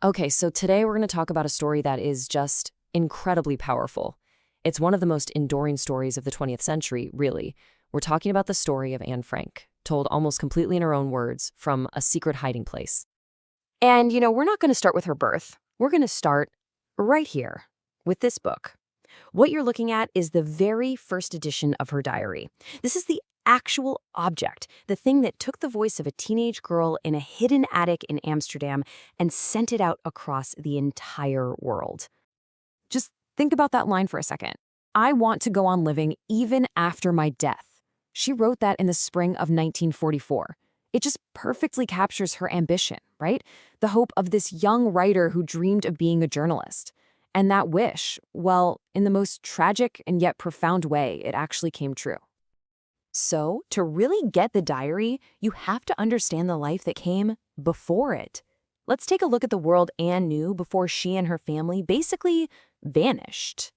Okay, so today we're going to talk about a story that is just incredibly powerful. It's one of the most enduring stories of the 20th century, really. We're talking about the story of Anne Frank, told almost completely in her own words from a secret hiding place. And, we're not going to start with her birth. We're going to start right here with this book. What you're looking at is the very first edition of her diary. This is the actual object, the thing that took the voice of a teenage girl in a hidden attic in Amsterdam and sent it out across the entire world. Just think about that line for a second. I want to go on living even after my death. She wrote that in the spring of 1944. It just perfectly captures her ambition, right? The hope of this young writer who dreamed of being a journalist. And that wish, well, in the most tragic and yet profound way, it actually came true. So, to really get the diary, you have to understand the life that came before it. Let's take a look at the world Anne knew before she and her family basically vanished.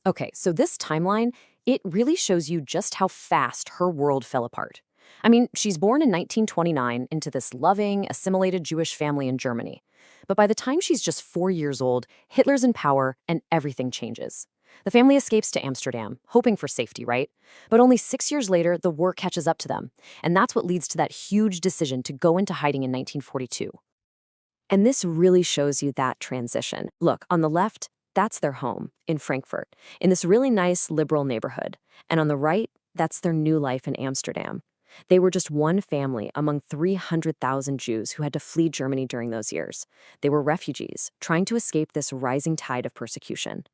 Okay, so this timeline, it really shows you just how fast her world fell apart. I mean, she's born in 1929 into this loving, assimilated Jewish family in Germany. But by the time she's just 4 years old, Hitler's in power and everything changes. The family escapes to Amsterdam, hoping for safety, right? But only 6 years later, the war catches up to them. And that's what leads to that huge decision to go into hiding in 1942. And this really shows you that transition. Look, on the left, that's their home in Frankfurt, in this really nice liberal neighborhood. And on the right, that's their new life in Amsterdam. They were just one family among 300,000 Jews who had to flee Germany during those years. They were refugees, trying to escape this rising tide of persecution.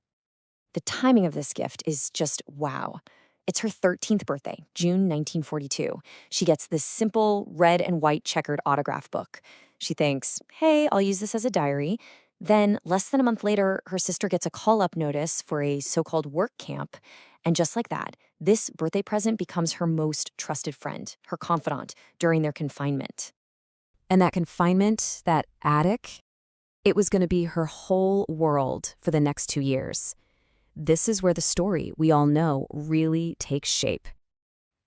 The timing of this gift is just wow. It's her 13th birthday, June 1942. She gets this simple red and white checkered autograph book. She thinks, hey, I'll use this as a diary. Then, less than a month later, her sister gets a call-up notice for a so-called work camp. And just like that, this birthday present becomes her most trusted friend, her confidant, during their confinement. And that confinement, that attic, it was going to be her whole world for the next 2 years. This is where the story we all know really takes shape.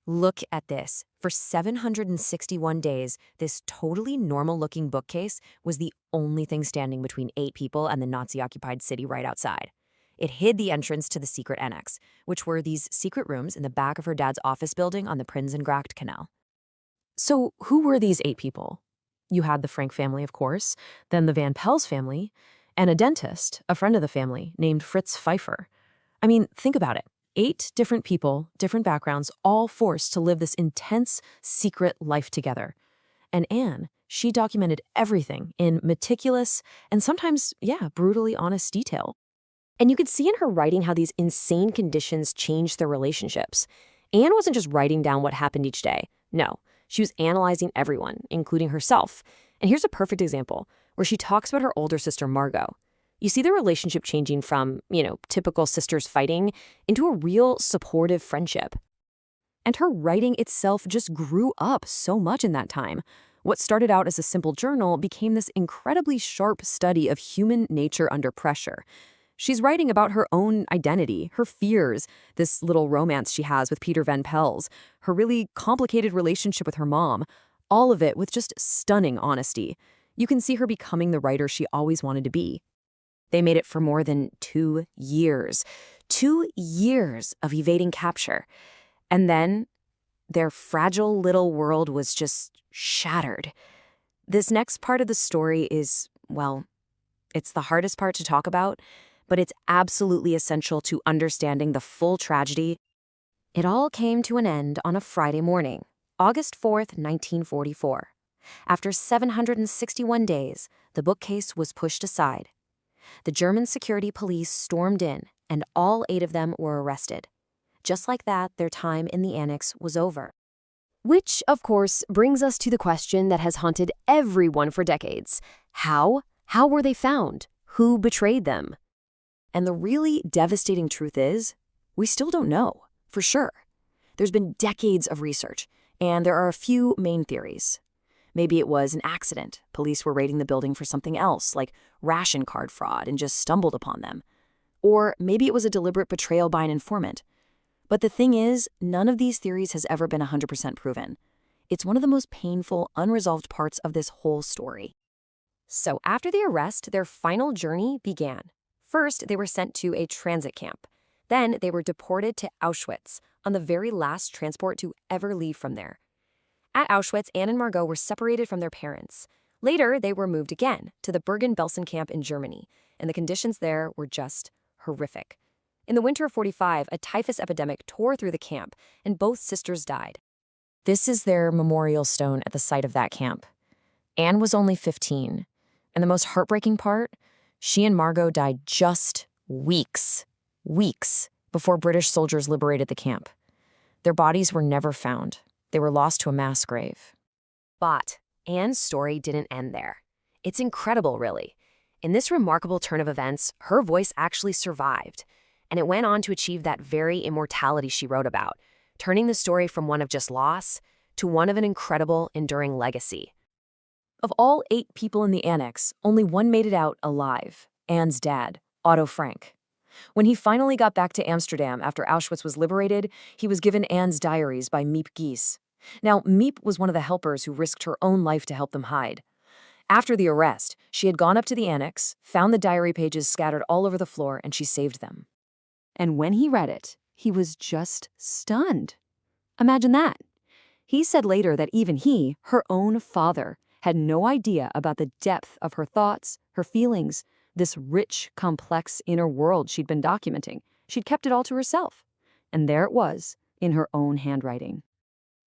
Look at this. For 761 days, this totally normal-looking bookcase was the only thing standing between 8 people and the Nazi-occupied city right outside. It hid the entrance to the secret Annex, which were these secret rooms in the back of her dad's office building on the Prinsengracht Canal. So who were these 8 people? You had the Frank family, of course, then the Van Pels family, and a dentist, a friend of the family, named Fritz Pfeiffer. I mean, think about it. 8 different people, different backgrounds, all forced to live this intense, secret life together. And Anne, she documented everything in meticulous and sometimes, brutally honest detail. And you could see in her writing how these insane conditions changed their relationships. Anne wasn't just writing down what happened each day. No, she was analyzing everyone, including herself. And here's a perfect example, where she talks about her older sister, Margot. You see the relationship changing from, typical sisters fighting into a real supportive friendship. And her writing itself just grew up so much in that time. What started out as a simple journal became this incredibly sharp study of human nature under pressure. She's writing about her own identity, her fears, this little romance she has with Peter Van Pels, her really complicated relationship with her mom, all of it with just stunning honesty. You can see her becoming the writer she always wanted to be. They made it for more than 2 years. 2 years of evading capture. And then their fragile little world was just shattered. This next part of the story is, well, it's the hardest part to talk about, but it's absolutely essential to understanding the full tragedy. It all came to an end on a Friday morning, August 4th, 1944. After 761 days, the bookcase was pushed aside. The German security police stormed in, and all 8 of them were arrested. Just like that, their time in the Annex was over. Which, of course, brings us to the question that has haunted everyone for decades. How? How were they found? Who betrayed them? And the really devastating truth is, we still don't know, for sure. There's been decades of research, and there are a few main theories. Maybe it was an accident. Police were raiding the building for something else, like ration card fraud, and just stumbled upon them. Or maybe it was a deliberate betrayal by an informant. But the thing is, none of these theories has ever been 100% proven. It's one of the most painful, unresolved parts of this whole story. So after the arrest, their final journey began. First, they were sent to a transit camp. Then they were deported to Auschwitz on the very last transport to ever leave from there. At Auschwitz, Anne and Margot were separated from their parents. Later, they were moved again to the Bergen-Belsen camp in Germany, and the conditions there were just horrific. In the winter of 45, a typhus epidemic tore through the camp, and both sisters died. This is their memorial stone at the site of that camp. Anne was only 15, and the most heartbreaking part, she and Margot died just weeks before British soldiers liberated the camp. Their bodies were never found. They were lost to a mass grave. But Anne's story didn't end there. It's incredible, really. In this remarkable turn of events, her voice actually survived, and it went on to achieve that very immortality she wrote about, turning the story from one of just loss to one of an incredible, enduring legacy. Of all 8 people in the Annex, only one made it out alive, Anne's dad, Otto Frank. When he finally got back to Amsterdam after Auschwitz was liberated, he was given Anne's diaries by Miep Gies. Now, Miep was one of the helpers who risked her own life to help them hide. After the arrest, she had gone up to the Annex, found the diary pages scattered all over the floor, and she saved them. And when he read it, he was just stunned. Imagine that. He said later that even he, her own father, had no idea about the depth of her thoughts, her feelings, this rich, complex inner world she'd been documenting. She'd kept it all to herself. And there it was, in her own handwriting.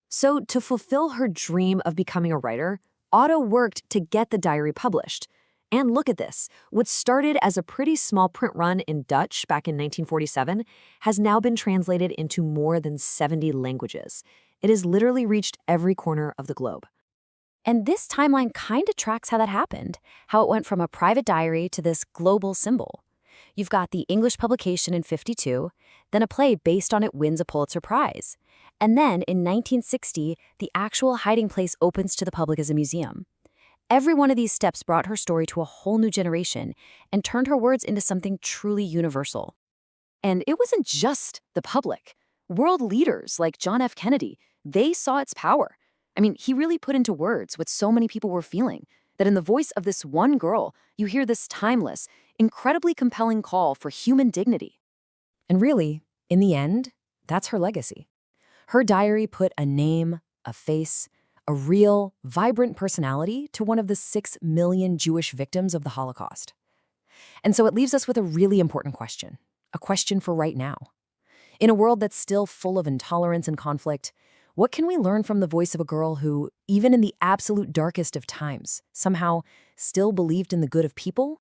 So, to fulfill her dream of becoming a writer, Otto worked to get the diary published. And look at this. What started as a pretty small print run in Dutch back in 1947 has now been translated into more than 70 languages. It has literally reached every corner of the globe. And this timeline kind of tracks how that happened, how it went from a private diary to this global symbol. You've got the English publication in '52, then a play based on it wins a Pulitzer Prize. And then in 1960, the actual hiding place opens to the public as a museum. Every one of these steps brought her story to a whole new generation and turned her words into something truly universal. And it wasn't just the public. World leaders like John F. Kennedy, they saw its power. I mean, he really put into words what so many people were feeling, that in the voice of this one girl, you hear this timeless, incredibly compelling call for human dignity. And really, in the end, that's her legacy. Her diary put a name, a face, a real, vibrant personality to one of the 6 million Jewish victims of the Holocaust. And so it leaves us with a really important question, a question for right now. In a world that's still full of intolerance and conflict, what can we learn from the voice of a girl who, even in the absolute darkest of times, somehow still believed in the good of people